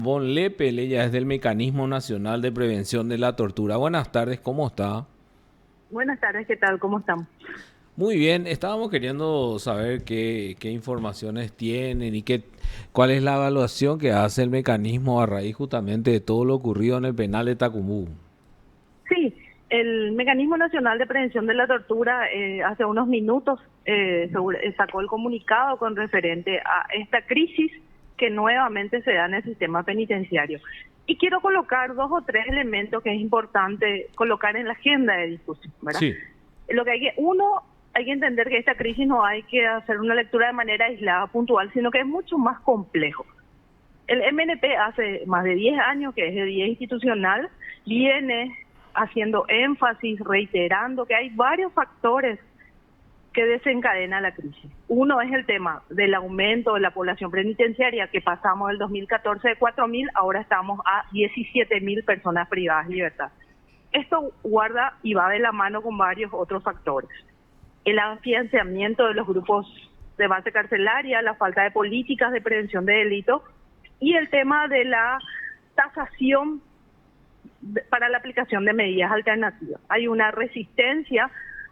Von Lepel, ella es del Mecanismo Nacional de Prevención de la Tortura. Buenas tardes, ¿cómo está? Buenas tardes, ¿qué tal? ¿Cómo estamos? Muy bien, estábamos queriendo saber qué informaciones tienen y cuál es la evaluación que hace el mecanismo a raíz justamente de todo lo ocurrido en el penal de Tacumú. Sí, el Mecanismo Nacional de Prevención de la Tortura hace unos minutos sacó el comunicado con referente a esta crisis que nuevamente se da en el sistema penitenciario. Y quiero colocar dos o tres elementos que es importante colocar en la agenda de discusión, ¿verdad? Sí, Lo que hay que entender que esta crisis no hay que hacer una lectura de manera aislada, puntual, sino que es mucho más complejo. El MNP hace más de 10 años, que es de 10 institucional, viene haciendo énfasis, reiterando que hay varios factores que desencadenan la crisis. Uno es el tema del aumento de la población penitenciaria, que pasamos del 2014 de 4.000, ahora estamos a 17.000 personas privadas de libertad. Esto guarda y va de la mano con varios otros factores. El afianzamiento de los grupos de base carcelaria, la falta de políticas de prevención de delitos y el tema de la tasación para la aplicación de medidas alternativas. Hay una resistencia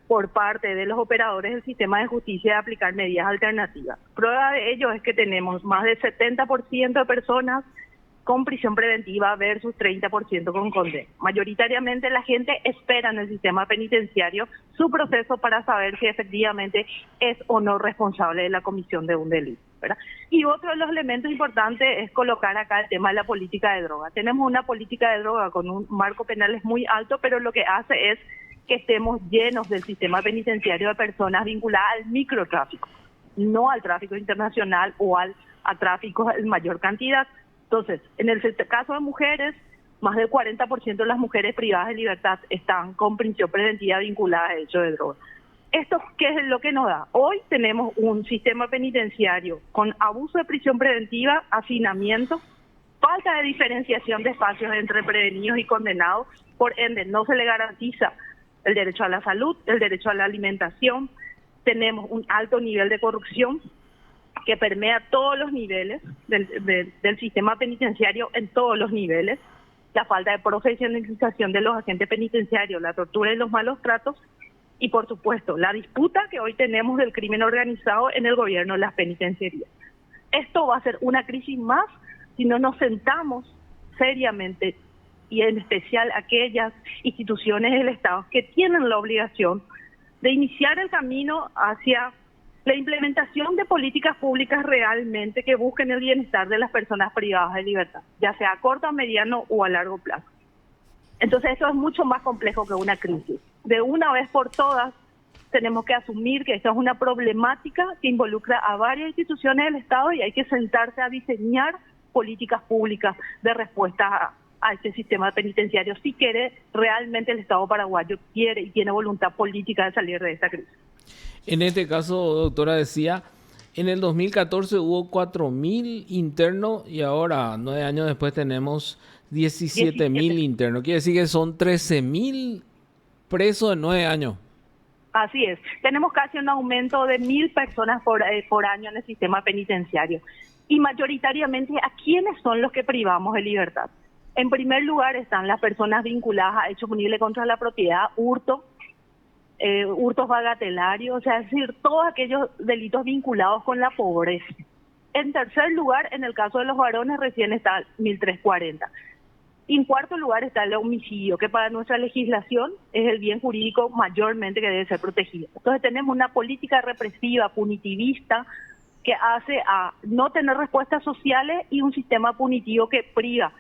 por parte de los operadores del sistema de justicia de aplicar medidas alternativas. Prueba de ello es que tenemos más del 70% de personas con prisión preventiva versus 30% con condena. Mayoritariamente la gente espera en el sistema penitenciario su proceso para saber si efectivamente es o no responsable de la comisión de un delito, ¿verdad? Y otro de los elementos importantes es colocar acá el tema de la política de droga. Tenemos una política de droga con un marco penal muy alto, pero lo que hace es que estemos llenos del sistema penitenciario de personas vinculadas al microtráfico, no al tráfico internacional o a tráfico en mayor cantidad. Entonces, en el caso de mujeres, más del 40% de las mujeres privadas de libertad están con prisión preventiva vinculada a hechos de droga. ¿Esto qué es lo que nos da? Hoy tenemos un sistema penitenciario con abuso de prisión preventiva, hacinamiento, falta de diferenciación de espacios entre prevenidos y condenados, por ende no se le garantiza el derecho a la salud, el derecho a la alimentación, tenemos un alto nivel de corrupción que permea todos los niveles del sistema penitenciario, en todos los niveles, la falta de profesionalización de los agentes penitenciarios, la tortura y los malos tratos, y por supuesto la disputa que hoy tenemos del crimen organizado en el gobierno de las penitenciarías. Esto va a ser una crisis más si no nos sentamos seriamente, y en especial aquellas instituciones del Estado que tienen la obligación de iniciar el camino hacia la implementación de políticas públicas realmente que busquen el bienestar de las personas privadas de libertad, ya sea a corto, a mediano o a largo plazo. Entonces eso es mucho más complejo que una crisis. De una vez por todas tenemos que asumir que esto es una problemática que involucra a varias instituciones del Estado y hay que sentarse a diseñar políticas públicas de respuesta a este sistema penitenciario si quiere realmente el Estado paraguayo quiere y tiene voluntad política de salir de esta crisis. en este caso, doctora, decía, en el 2014 hubo 4.000 internos y ahora, 9 años después, tenemos 17.000 17. internos. Quiere decir que son 13.000 presos en 9 años. Así es. Tenemos casi un aumento de 1.000 personas por año en el sistema penitenciario. Y mayoritariamente, ¿a quiénes son los que privamos de libertad? En primer lugar están las personas vinculadas a hechos punibles contra la propiedad, hurtos bagatelarios, o sea, es decir, todos aquellos delitos vinculados con la pobreza. En tercer lugar, en el caso de los varones, recién está 1.340. Y en cuarto lugar está el homicidio, que para nuestra legislación es el bien jurídico mayormente que debe ser protegido. Entonces tenemos una política represiva, punitivista, que hace a no tener respuestas sociales y un sistema punitivo que priva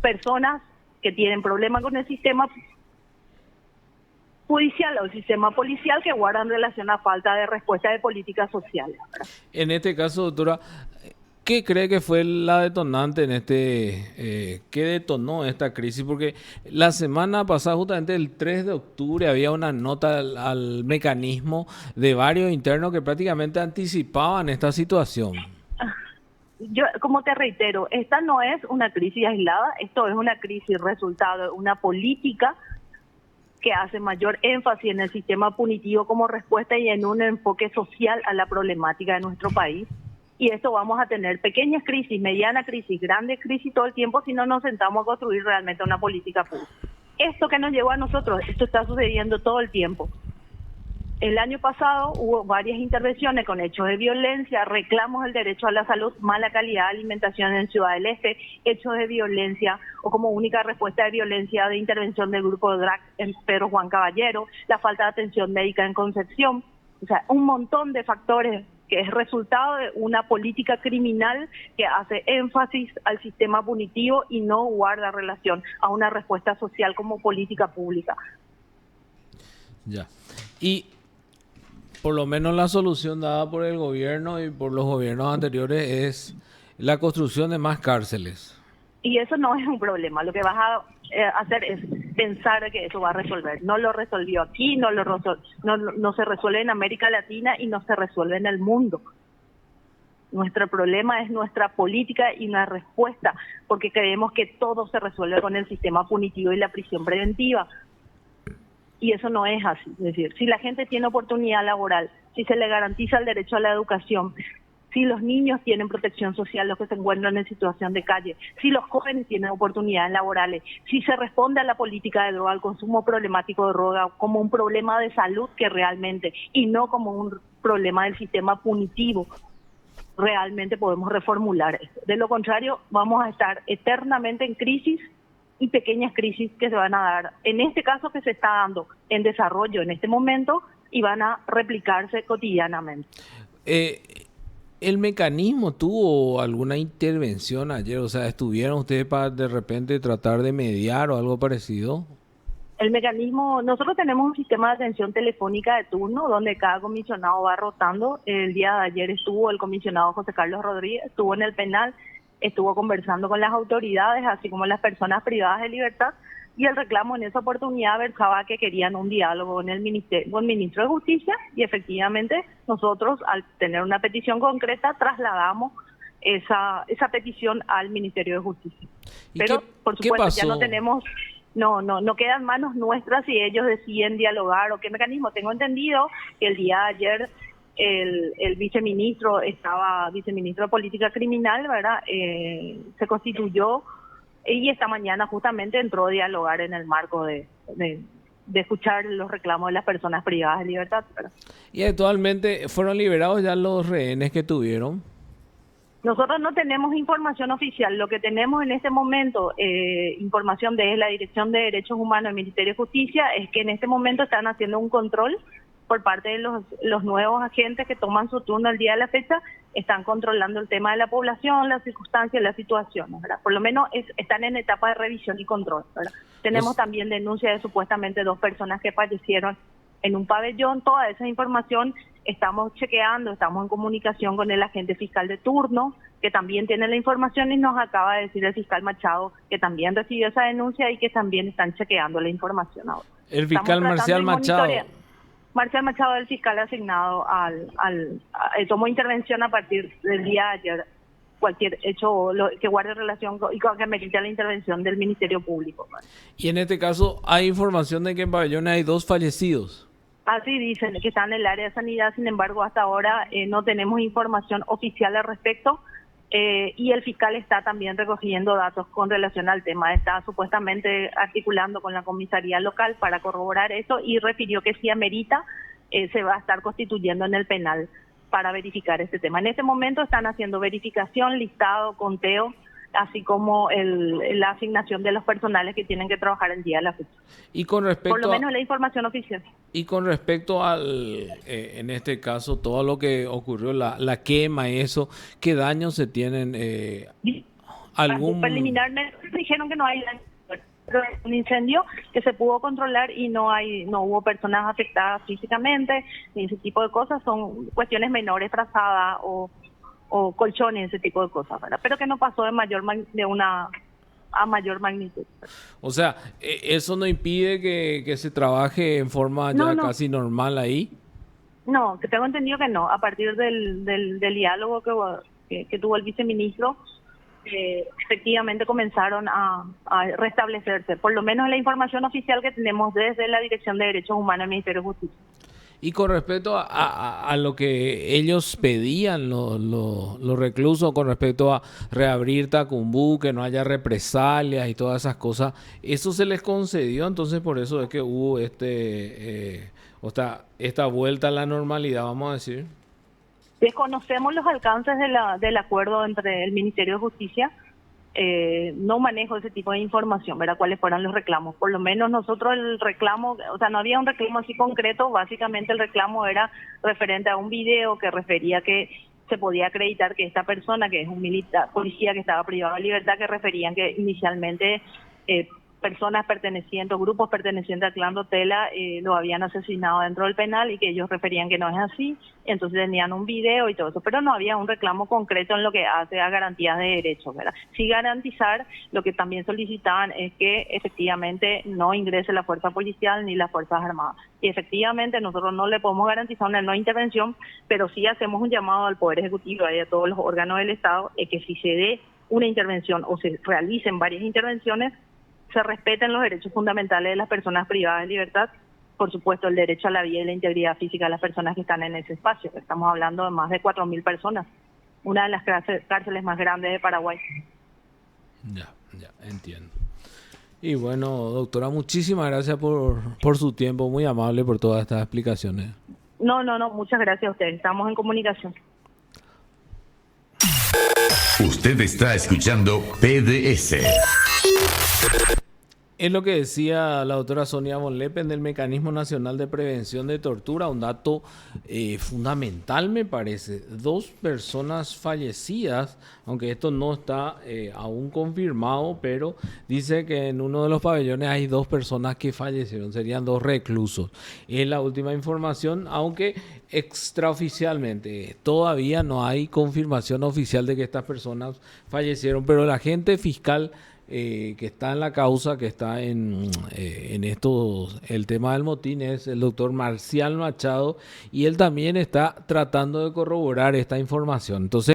personas que tienen problemas con el sistema judicial o el sistema policial que guardan relación a falta de respuesta de políticas sociales, ¿verdad? En este caso, doctora, ¿qué cree que fue la detonante qué detonó esta crisis? Porque la semana pasada, justamente el 3 de octubre, había una nota al mecanismo de varios internos que prácticamente anticipaban esta situación. Yo, como te reitero, esta no es una crisis aislada, esto es una crisis resultado de una política que hace mayor énfasis en el sistema punitivo como respuesta y en un enfoque social a la problemática de nuestro país. Y esto vamos a tener pequeñas crisis, mediana crisis, grandes crisis todo el tiempo si no nos sentamos a construir realmente una política pública. Esto que nos llevó a nosotros, esto está sucediendo todo el tiempo. El año pasado hubo varias intervenciones con hechos de violencia, reclamos del derecho a la salud, mala calidad de alimentación en Ciudad del Este, hechos de violencia o como única respuesta de violencia de intervención del grupo de drag en Pedro Juan Caballero, la falta de atención médica en Concepción, o sea, un montón de factores que es resultado de una política criminal que hace énfasis al sistema punitivo y no guarda relación a una respuesta social como política pública. Ya. Y por lo menos la solución dada por el gobierno y por los gobiernos anteriores es la construcción de más cárceles. Y eso no es un problema. Lo que vas a hacer es pensar que eso va a resolver. No lo resolvió aquí, no se resuelve en América Latina y no se resuelve en el mundo. Nuestro problema es nuestra política y una respuesta, porque creemos que todo se resuelve con el sistema punitivo y la prisión preventiva. Y eso no es así. Es decir, si la gente tiene oportunidad laboral, si se le garantiza el derecho a la educación, si los niños tienen protección social, los que se encuentran en situación de calle, si los jóvenes tienen oportunidades laborales, si se responde a la política de droga, al consumo problemático de droga, como un problema de salud que realmente, y no como un problema del sistema punitivo, realmente podemos reformular esto. De lo contrario, vamos a estar eternamente en crisis y pequeñas crisis que se van a dar, en este caso que se está dando en desarrollo en este momento, y van a replicarse cotidianamente. ¿El mecanismo tuvo alguna intervención ayer? O sea, ¿estuvieron ustedes para de repente tratar de mediar o algo parecido? El mecanismo, nosotros tenemos un sistema de atención telefónica de turno donde cada comisionado va rotando. El día de ayer estuvo el comisionado José Carlos Rodríguez, estuvo en el penal, estuvo conversando con las autoridades, así como las personas privadas de libertad, y el reclamo en esa oportunidad versaba que querían un diálogo con el ministro de Justicia, y efectivamente nosotros, al tener una petición concreta, trasladamos esa petición al Ministerio de Justicia. Pero, por supuesto, ya no tenemos... No quedan manos nuestras si ellos deciden dialogar o qué mecanismo. Tengo entendido que el día de ayer el viceministro de Política Criminal, ¿verdad? Se constituyó y esta mañana justamente entró a dialogar en el marco de escuchar los reclamos de las personas privadas de libertad, ¿verdad? ¿Y actualmente fueron liberados ya los rehenes que tuvieron? Nosotros no tenemos información oficial. Lo que tenemos en este momento, información de la Dirección de Derechos Humanos del Ministerio de Justicia, es que en este momento están haciendo un control por parte de los nuevos agentes que toman su turno el día de la fecha, están controlando el tema de la población, las circunstancias, las situaciones, ¿verdad? Por lo menos están en etapa de revisión y control, ¿verdad? Tenemos también denuncia de supuestamente 2 personas que fallecieron en un pabellón. Toda esa información estamos chequeando, estamos en comunicación con el agente fiscal de turno, que también tiene la información, y nos acaba de decir el fiscal Machado que también recibió esa denuncia y que también están chequeando la información ahora. El fiscal Marcial Machado. Marcial Machado, el fiscal asignado tomó intervención a partir del día de ayer, cualquier hecho que guarde relación y que merite la intervención del Ministerio Público. Y en este caso, ¿hay información de que en Pabellón hay 2 fallecidos? Así dicen, que están en el área de sanidad. Sin embargo, hasta ahora no tenemos información oficial al respecto, y el fiscal está también recogiendo datos con relación al tema. Está supuestamente articulando con la comisaría local para corroborar eso, y refirió que si amerita, se va a estar constituyendo en el penal para verificar este tema. En este momento están haciendo verificación, listado, conteo, así como la asignación de los personales que tienen que trabajar el día de la fecha. Y con respecto por lo menos la información oficial. Y con respecto al, en este caso, todo lo que ocurrió, la quema y eso, ¿qué daños se tienen? Preliminarmente dijeron que no hay daño, pero es un incendio que se pudo controlar y no hubo personas afectadas físicamente, ni ese tipo de cosas. Son cuestiones menores, trazadas o colchones, ese tipo de cosas, ¿verdad? Pero que no pasó a mayor magnitud. O sea, ¿eso no impide que se trabaje en forma casi normal ahí? No, que tengo entendido que no. A partir del diálogo que tuvo el viceministro, efectivamente comenzaron a restablecerse, por lo menos la información oficial que tenemos desde la Dirección de Derechos Humanos del Ministerio de Justicia. Y con respecto a lo que ellos pedían, los reclusos, con respecto a reabrir Tacumbú, que no haya represalias y todas esas cosas, eso se les concedió, entonces por eso es que hubo esta vuelta a la normalidad, vamos a decir. Desconocemos los alcances del acuerdo entre el Ministerio de Justicia. No manejo ese tipo de información, ¿verdad? ¿Cuáles fueron los reclamos? Por lo menos nosotros el reclamo, o sea, no había un reclamo así concreto, básicamente el reclamo era referente a un video que refería que se podía acreditar que esta persona, que es un militar, policía que estaba privado de libertad, que referían que inicialmente personas pertenecientes, grupos pertenecientes al clan Rotela lo habían asesinado dentro del penal y que ellos referían que no es así, entonces tenían un video y todo eso, pero no había un reclamo concreto en lo que hace a garantías de derechos, ¿verdad? Sí garantizar, lo que también solicitaban es que efectivamente no ingrese la fuerza policial ni las fuerzas armadas. Y efectivamente nosotros no le podemos garantizar una no intervención, pero sí hacemos un llamado al Poder Ejecutivo y a todos los órganos del Estado que si se dé una intervención o se realicen varias intervenciones, se respeten los derechos fundamentales de las personas privadas de libertad, por supuesto el derecho a la vida y la integridad física de las personas que están en ese espacio. Estamos hablando de más de 4.000 personas, una de las cárceles más grandes de Paraguay. Ya, entiendo. Y bueno, doctora, muchísimas gracias por su tiempo, muy amable por todas estas explicaciones. No, muchas gracias a ustedes, estamos en comunicación. Usted está escuchando PDS. Es lo que decía la doctora Sonia von Leppen del Mecanismo Nacional de Prevención de Tortura, un dato fundamental me parece. 2 personas fallecidas, aunque esto no está aún confirmado, pero dice que en uno de los pabellones hay 2 personas que fallecieron, serían 2 reclusos. Es la última información, aunque extraoficialmente todavía no hay confirmación oficial de que estas personas fallecieron, pero el agente fiscal que está en la causa, que está en esto, el tema del motín, es el doctor Marcial Machado, y él también está tratando de corroborar esta información. Entonces,